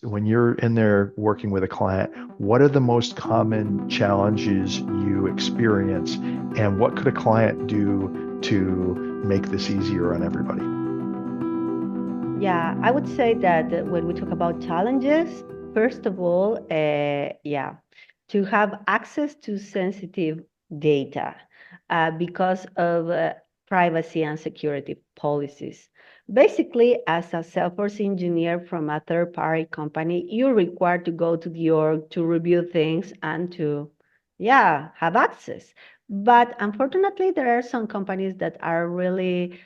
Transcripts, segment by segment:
when you're in there working with a client, what are the most common challenges you experience, and what could a client do to make this easier on everybody? Yeah, I would say that when we talk about challenges, first of all, yeah, to have access to sensitive data because of privacy and security policies. Basically, as a Salesforce engineer from a third-party company, you're required to go to the org to review things and to, yeah, have access. But unfortunately, there are some companies that are really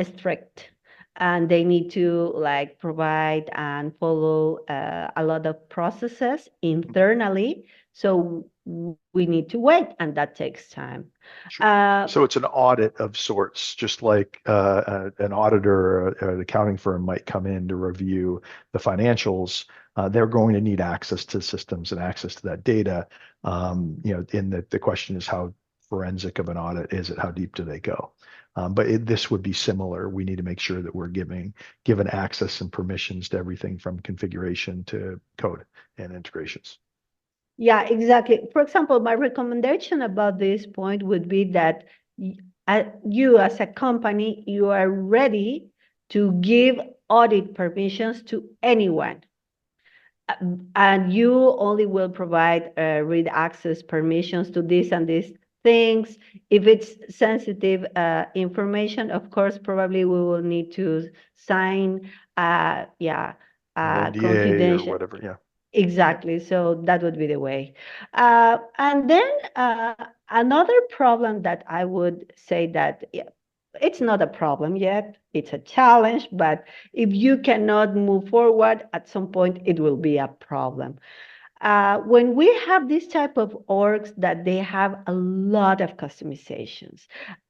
strict, and they need to like provide and follow a lot of processes internally, so we need to wait, and that takes time. Sure. uh, So it's an audit of sorts, just like an auditor or an accounting firm might come in to review the financials. They're going to need access to systems and access to that data. In the question is how forensic of an audit is it? How deep do they go? But this would be similar. We need to make sure that we're given access and permissions to everything from configuration to code and integrations. Yeah, exactly. For example, my recommendation about this point would be that you as a company, you are ready to give audit permissions to anyone. And you only will provide read access permissions to this and these things. If it's sensitive information, of course, probably we will need to sign, yeah, An NDA or confidential. whatever. Yeah. Exactly. So that would be the way. And then another problem that I would say that, yeah, it's not a problem yet, it's a challenge, but if you cannot move forward, at some point it will be a problem. When we have this type of orgs that they have a lot of customizations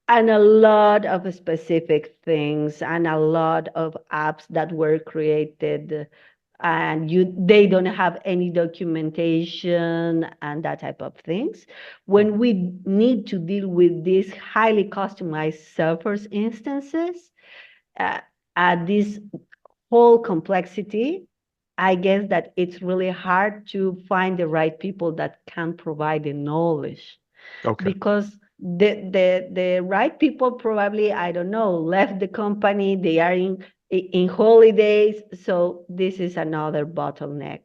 and a lot of specific things and a lot of apps that were created, and they don't have any documentation and that type of things. When we need to deal with these highly customized Salesforce instances, uh, this whole complexity, I guess that it's really hard to find the right people that can provide the knowledge, Okay. because the right people probably, I don't know, left the company, they are in holidays, so this is another bottleneck.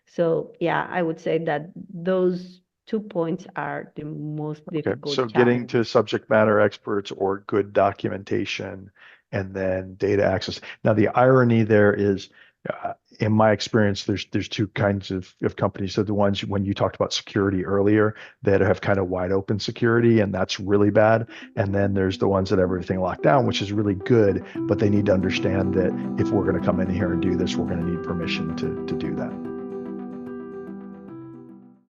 So yeah, I would say that those 2 points are the most Okay, so difficult getting to challenges. subject matter experts or good documentation and then data access. Now, the irony there is, in my experience, there's two kinds of companies. So the ones when you talked about security earlier that have kind of wide open security, and that's really bad. And then there's the ones that have everything locked down, which is really good, but they need to understand that if we're going to come in here and do this, we're going to need permission to do that.